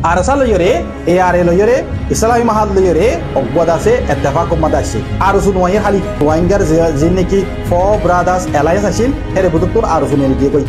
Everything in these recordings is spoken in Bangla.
আরসা লইরে এ আর এ লইরে ইসলামী মাহাদ লইরে অব্বদ আছে এত্তেফাক উম্মাদ আছে আর সুন ওয়াই খালি রোহিঙ্গার যে নাকি ফ ব্রাদার্স এলায়েন্স আছিল হেরে বুতুর আর সুন দিয়ে কই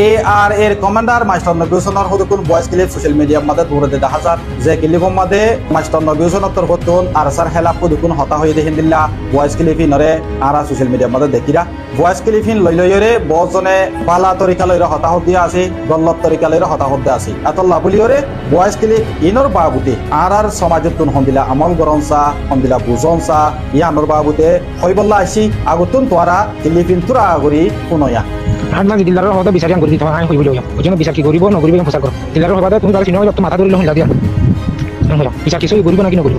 এ আর এর কমান্ডার মাস্টার নবী হোসেনের হদকুন ভয়েস ক্লিপ সোশ্যাল মিডিয়ার মধ্যে দূরে দেখা হাজার যে ক্লিপের মধ্যে মাস্টার নবী হোসেনের হতুন আর সার হেলাপ হদকুন হতা হয়ে দেখেন দিল্লা ভয়েস ক্লিপিন নরে আর সোশ্যাল মিডিয়ার মধ্যে দেখিরা ভয়েস ক্লিপিন লইলইরে বজনে বালা তরিকা লইরে হতাহত দিয়া আছে গল্লত তরিকা লইরে হতাহত দিয়া আছে আতল্লাহ বলিওরে ভয়েস ক্লিপ ইনর বাবুতে আর সমাজতুন হন্দিলা আমল গরনসা হন্দিলা বুজনসা ইয়ানর বাবুতে হইবল্লা আইছি আগুতুন তোরা ক্লিপিন তুরা আগরি শুনয়া আর না দিলার হতে বিচারিয়ান করি দিতে হয় হইবলি ওই জন্য বিচার কি করিব না করিব প্রচার করো দিলার হবাদা তুমি তার চিহ্ন তো মাথা ধরে লহিলা দিয়া বিচার কিছু করিব না কি না করিব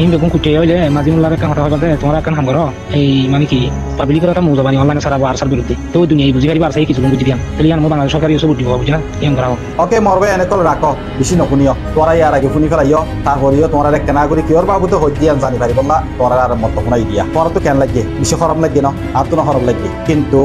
ইন বেগুন কুটে হইলে মাজিমুল্লাহর কাম হতা হবাদে তোমার কাম হাম করো এই মানে কি পাবলিকের একটা মুজাবানি অনলাইনে সারা আর সার বিরুদ্ধে তো দুনিয়ায় বুঝি পারিবা আর সেই কিছু বুঝি দিয়াম তাহলে আমার বাংলাদেশ সরকারি এসব উঠিব বুঝি না এম করাও ওকে মরবে এনেকল রাখো বেশি নশুনিও তোরা ইয়ার আগে শুনি ফেলাইও তারপরেও তোমার এক কেনা করি কিয়র বাবুতে হই দিয়ান জানি পারিব না তোরা আর মত শুনাই দিয়া তোর তো কেন লাগে বেশি খরম লাগে না আর তো না খরম লাগে কিন্তু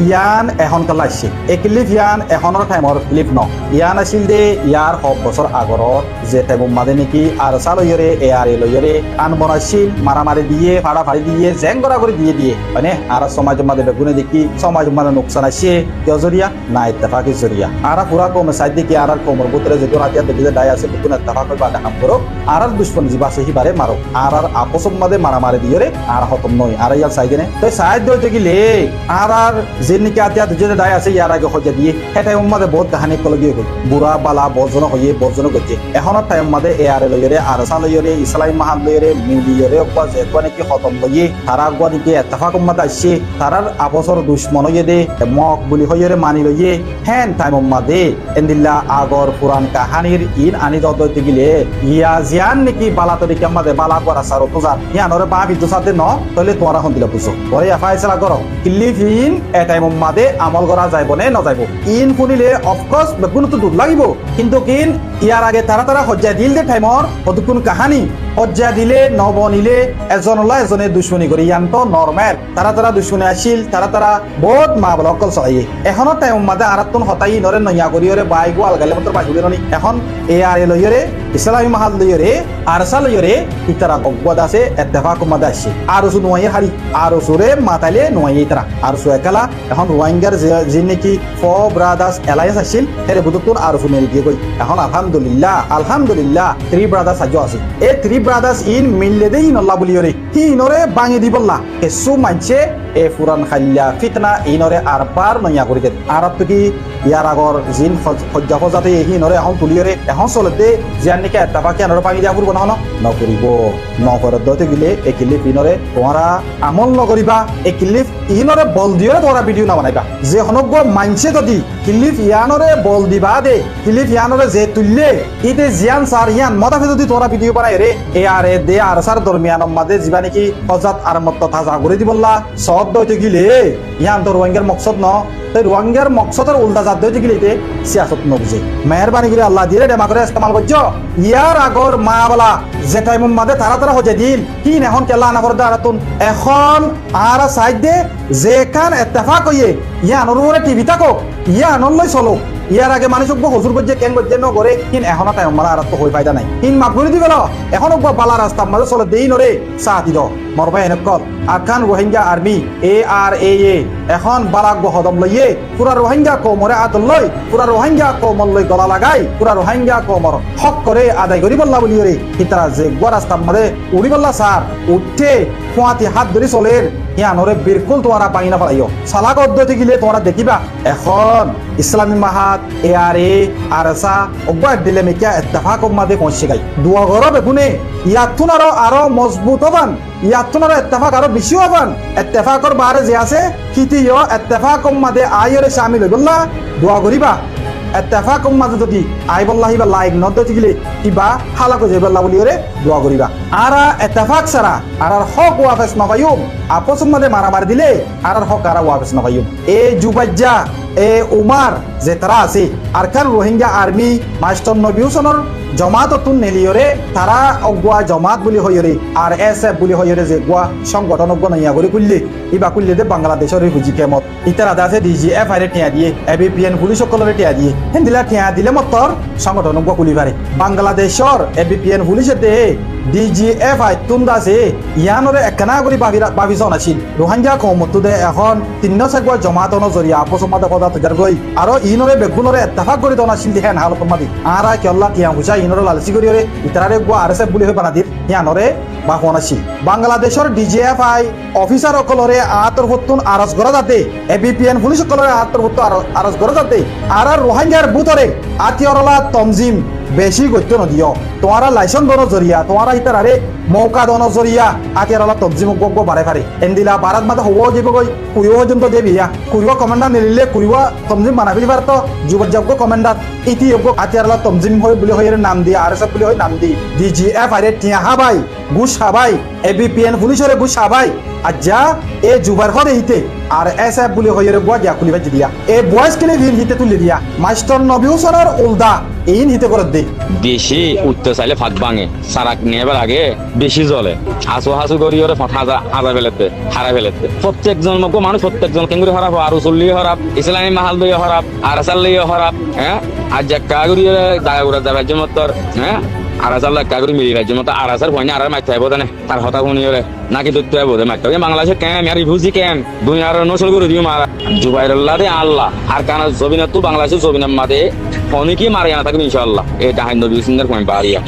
ইয়ান এখন কাল আসছে এই ক্লিপ ইয়ান এখনৰ টাইমৰ ক্লিপ ন ইয়ান আছিল দে ইয়াৰ 6 বছৰ আগৰত যে টাইম মাদে নেকি আর সালয়রে এ আর এ লয়রে আন বনাইছিল মারামারি দিয়ে ফাড়াফাড়ি দিয়ে জেংগরা করে দিয়ে মানে আর সমাজ মাদে বেগুনে দেখি সমাজ মাদে নোকসান আসছে কেউ জরিয়া না ইত্তেফাকি জরিয়া আর পুরা কম সাইড দেখি আর কোমর বুতরে যে রাতিয়া দেখি যে দায় আছে বেগুন ইত্তেফাক বা দেখাম করো আর দুশ্মন জিবা সেই বারে মারো আর আপস মাদে মারামারি দিয়ে রে আর খতম নয় আর ইয়ার সাইডে তো সাইড দইতে গিলে আর যেনিকে আতিয়া দুজনে দায় আছে ইয়ার আগে হজা দিয়ে সেটাই মাদে বহুত কাহানি কলগিয়ে গই বুড়া বালা বজন হয়ে বজন গজে এখনৰ টাইম মাদে এ আর লয়রে আর সালয়রে ইসলামী মাহাদ লয়রে মিলিয়রে অপা যে নাকি খতম লইয়ে তারা গো নাকি ইত্তেফাক উম্মাদ আসছে তারার আপসর দুশ্মন হয়ে দে মক বুলি হইরে মানি লইয়ে হেন টাইম মাদে এন্দিল্লা আগর পুরান কাহানির ইন আনি দতে গিলে ইয়া জিয়ান নাকি বালা তরিকা মাদে বালা করা সার তোজার ইয়ানরে বা বিদ্যুৎ সাথে ন তলে তোরা হন দিলা বুঝো পরে এফআইসলা করো কিলিফিন এ টাইম মাদে আমল করা যাইব নে নযাইব ইন শুনিলে অফকোর্স বেগুন তো দুধ লাগিব কিন্তু কিন ইয়ার আগে তারা হজ্জা দিল দে টাইমর কতক্ষণ কাহানি হজ্জা দিলে নবনিলে এজনলা এজনে দুশ্মনী করি ইয়ান তো নরমেল তারা দুশ্মনী আসিল তারা বহুত মা বলা অকল চলাইয়ে এখনৰ টাইম মাদে আরাতুন হতাই নরে নয়া করিয়রে বাই গোয়াল গালে মত বাহিলে ননি এখন এ আর এ লইরে ইসলামী মাহাদ লইরে আরসা লইরে ইতারা অগবদ আছে ইত্তেফাক মাদে আসছে আর সু নয় হারি আর সুরে মাতালে নয় ইতারা আর সু একালা এখন রোহিঙ্গার যে নাকি ফ ব্রাদার্স এলায়েন্স আছিল হেরে বুতুর আর সু মেরি দিয়ে কই এখন আলহামদুলিল্লাহ থ্রি ব্রাদার্স আজো আছে এই থ্রি ব্রাদার্স ইন মিললে দেই নল্লা বলিয়রে কি ইনরে বাঙি দিবল্লা এসু মানছে এ ফুরান খাইলা ফিতনা ইনরে আর বার নয়া করি দে আর তো কি ইয়ার আগর জিন হজ্জা ফজাতে এই নরে এখন তুলিয়রে এখন চলতে জিয়ান নিকে ইত্তেফাকি আনরে পানি দিয়া ফুরব না নকরিব নকরত দতে গিলে এই ক্লিপ ইনরে তোমরা আমল নকরিবা এই ক্লিপ ইনরে বল দিয়রে তোমরা ভিডিও না বানাইবা যে হনগ্য মানছে যদি ক্লিপ ইয়ানরে বল দিবা দে ক্লিপ ইয়ানরে যে তুললে ইতে জিয়ান সার ইয়ান মদাফে যদি তোমরা ভিডিও বানাই রে এ আর এ দে আর সার দরমিয়ান মাদে জিবা নাকি হজাত আর মত তাজা করে দিবল্লা সব দইতে গিলে ইয়ান তো রোহিঙ্গার মকসদ ন তাই রোহিঙ্গার মকসদের উল্টা জাত দইতে গিলে তে সিয়াসত নবুঝে মেহরবানি করে আল্লাহ দিয়ে ডেমা করে ইস্তেমাল করছো ইয়ার আগর মা বলা যে টাইম মাদে তারা হজে দিল কি এখন কেলা না করে দাঁড়াতুন এখন আর সাইড দে যে কান ইত্তেফাক হইয়ে ইয়ান ওরে টিভি থাকো ইয়ান লই চলো ইয়ার আগে মানুষ হজুর বজ্জে কেন বজ্জে ন করে কিন এখন টাইম মালা আর তো হই ফায়দা নাই কিন মাফ করে দিবেল এখন বালা রাস্তা মাঝে চলে দেই নরে চাহ দি মরবা এনেকল আখান রোহিঙ্গা আর্মি এ আর এ এখন বালাক হদম লইয়ে পুরা রোহিঙ্গা কমরে আদল লই পুরা রোহিঙ্গা কমল লই গলা লাগাই পুরা রোহিঙ্গা কমর হক করে আদায় করি বললা বলি রে ইতারা যে গো রাস্তা মাঝে উড়ি বললা সার উঠে ফুয়াতি হাত ধরে চলের ইয়ানরে বিরকুল তোমরা পাই না পাইও সালাক অদ্দতে গিলে তোমরা দেখিবা এখন ইসলামী মাহাদ এ আর এ আরসা অব্বা দিলে মেকিয়া ইত্তেফাক মাদে পৌঁছে গাই দুয়া ঘর বেগুনে ইয়াতুন আরো মজবুত হবান ইয়াতুন ইত্তেফাক আরো বেশি হবান ইত্তেফাকর বারে যে আছে কিতিও ইত্তেফাক মাদে আইরে শামিল হইবল্লা দুয়া করিবা ইত্তেফাক মাদে যদি আইবল্লাহি বা লাইক নদতে গিলে কিবা হালাকো যাইবল্লা বলি রে দোয়া করিবা আর ইত্তেফাক সারা আর হক ওয়াফেস নবায়ুম আপস মাদে মারামারি দিলে আর হক আর ওয়াফেস নবায়ুম এ জুবাজ্জা এ উমার যে তারা আছে আর কান রোহিঙ্গা আর্মি মাস্টার নবী হোসেনের জমাত তুন নেলিয়রে তারা অগুয়া জমাত বুলি হইরে আর এসএফ বুলি হইরে যে গুয়া সংগঠন অজ্ঞ নইয়া করে কুললে ইবা কুললে দে বাংলাদেশের রিফিউজি কেমত ইতার আদা আছে ডিজিএফ আইরে টিয়া দিয়ে এবিপিএন পুলিশ সকলের টিয়া দিয়ে হেন্দিলা টিয়া দিলে মতর সংগঠন অজ্ঞ কুলি পারে বাংলাদেশের এবিপিএন পুলিশের দেহে ডিজিএফ আই তুন্দাছে ইয়ানরে একনা করে ভাবিছন আছিল রোহিঙ্গা কমতো দে এখন তিন্ন সেগুয়া জমাতন জরিয়া আপসমাদা পদা তৈয়ার গই আর ইনরে বেগুনরে এত্তাফাক করে দন আছিল হেন হাল তোমাদি আরা কেল্লা টিয়া হুসা ইনরে লালসি করিরে ইতারে গুয়া আরএসএফ বুলি হই বানাদির ইয়ানরে বাহন আছিল বাংলাদেশের ডিজিএফ আই অফিসার সকলরে আতর হতুন আরজ গরা যাতে এবিপিএন পুলিশ সকলরে আতর হতু আরজ গরা যাতে আর রোহিঙ্গার বুতরে আতিয়ারলা তমজিম বেশি গত্য নদিও তোমারা লাইসেন্স দন জরিয়া তোমারা ইতারে মৌকা দন জরিয়া আতিয়ারলা তমজিম গগ বারে পারে এন্দিলা ভারত মাতা হবো যাব গই কুইও পর্যন্ত দেবিয়া কুইও কমান্ডার নিলিলে কুইও তমজিম বানাবি পারত যুবজগ কমান্ডার ইতি আতিয়ারলা তমজিম হই বুলি হইরে নাম দি আরএসএফ বুলি হই নাম দি ডিজিএফ আরে টিয়া হাবাই গুশ হাবাই এবিপিএন পুলিশরে গুশ হাবাই আজ্জা এ জুবার হরে হিতে আর এসএফ বুলি হইরে বুয়া দিয়া খুলিবা দিয়া এ বয়স কিনে ভিন হিতে তুলি দিয়া মাস্টার নবী হুসেনের উলদা এইন হিতে করে দে বেশি উঠতে চাইলে ফাঁক ভাঙে সারাক নেবার আগে বেশি জ্বলে হাসু হাসু করি ওরে হাজা ফেলেতে হারা ফেলেতে প্রত্যেকজন মানুষ প্রত্যেকজন কেঙ্গুরি হরাপ আর চল্লিয়ে হরাপ ইসলামী মাহাল লইয়া হরাপ আর আসার লইয়া হরাপ হ্যাঁ আর যে কাগুরি জায়গা ঘুরা যাবে রাজ্য মতর হ্যাঁ আর আসার কাগুরি মিলি রাজ্য মতো আর আসার ভয় আর মাইতে আইব জানে তার হতা শুনি হলে নাকি ধরতে আইব মাইতে বাংলাদেশের ক্যাম আর রিফিউজি ক্যাম দুনিয়ার নসল করে দিও মারা জুবাইরুল্লাহ দে আল্লাহ আর কানা জবিনা তো বাংলাদেশের জবিনার মাঝে অনেকেই মারে আনা থাকবে ইনশাআল্লাহ এই ডাহাই নবী সিংহের পয়েন্ট বাড়িয়া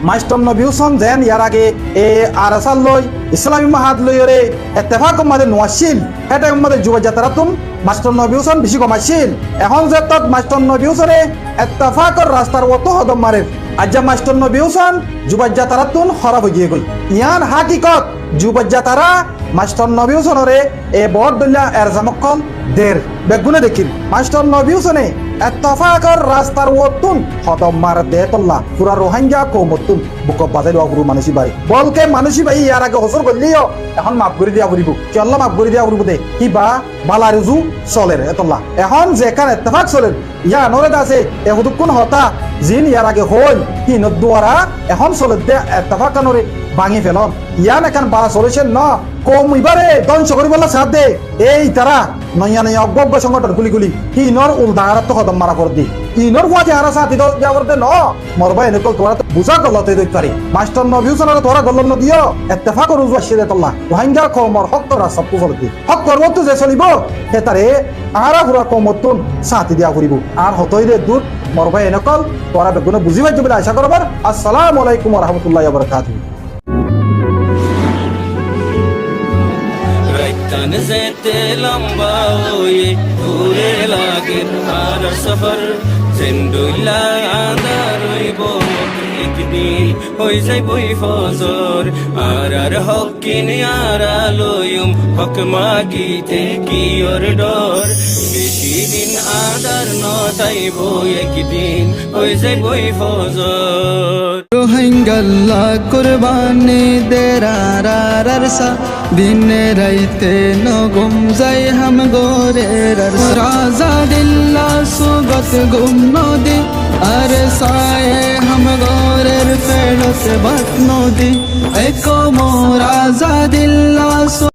মাস্টার নবী হুসেন যেন ইয়ার আগে এ আর আসার লই ইসলামী মাহাদ লইরে এত্তেফাক মাদে নোয়াছিল এটা মাদে যুব যাত্রাতুন মাস্টার নবী হুসেন বেশি কমাইছিল এখন যে তত মাস্টার নবী হুসেনে এত্তেফাকর রাস্তার অত হদম মারে আজ্জা মাস্টার নবী হুসেন যুব যাত্রাতুন খরাব হয়ে গিয়ে গই ইয়ান হাকিকত যুব যাত্রা মাস্টার নবী হুসেনরে এ বড় দলিয়া এর জামকল দের বেগুনে দেখিল মাস্টার নবী হুসেনে এত্তেফাকর রাস্তার অতুন হদম মার দে তল্লা পুরা রোহিঙ্গা কৌমতুন বুক বাজাই দেওয়া পুরো মানুষই বাড়ি বলকে মানুষই ভাই ইয়ার আগে হসর করলিও এখন মাফ করে দিয়া ফুরিব কেল্লা মাফ করে দিয়া ফুরিব দে কিবা বালা রুজু চলের এতল্লা এখন যেখানে এত্তেফাক চলের ইয়া নরে আছে এ হুদুকুন হতা জিন ইয়ার আগে হল হিনত দুয়ারা এখন চলে দে এত্তেফাক কানরে ভাঙি ফেলন ইয়ান এখন বালা সলিউশন ন কম ইবারে ধ্বংস করিবলা সাথ দে এই তারা নয়া নয়া অজ্ঞ সংগঠন গুলি গুলি হিনর উল্দাহার তো কদম মারা করে দি ইনর ওয়াজে হারা সাথী দল যা করতে ন মরবা এনেকল তোরা তো বুঝা গলতে দই পারি মাস্টার নবী হুসেনের তোরা গলন নদিও ইত্তেফাক রুজু আসিরে তল্লা রোহিঙ্গা কমর হক তোরা সব কুফল দি হক করব তো যে চলিব হেতারে আরা পুরা কমতুন সাথী দিয়া করিব আর হতই দে দূর মরবা এনেকল তোরা বেগুনে বুঝি পাইছো বলে আশা করবার আসসালামু আলাইকুম ওয়া রাহমাতুল্লাহি ওয়া বারাকাতুহু तन से लंबा ये पूरे लागे আর সফর জিন্দুল্লাহ আদার হইব একদিন হই যাইবই ফজর আর হকিন আর আলোয়ম হক মাগিতে কি ওর ডর বেশি দিন আদার নতাইব একদিন হই যাইবই ফজর রোহিঙ্গাল্লা কুরবানি দেরার সা दिन राइते न गुम जाए हम गोरे राजा दिल्ला सुगत गुम नदी अरे साए हम गोरे पेड़ से बत नदी एको मो राजा दिल्ला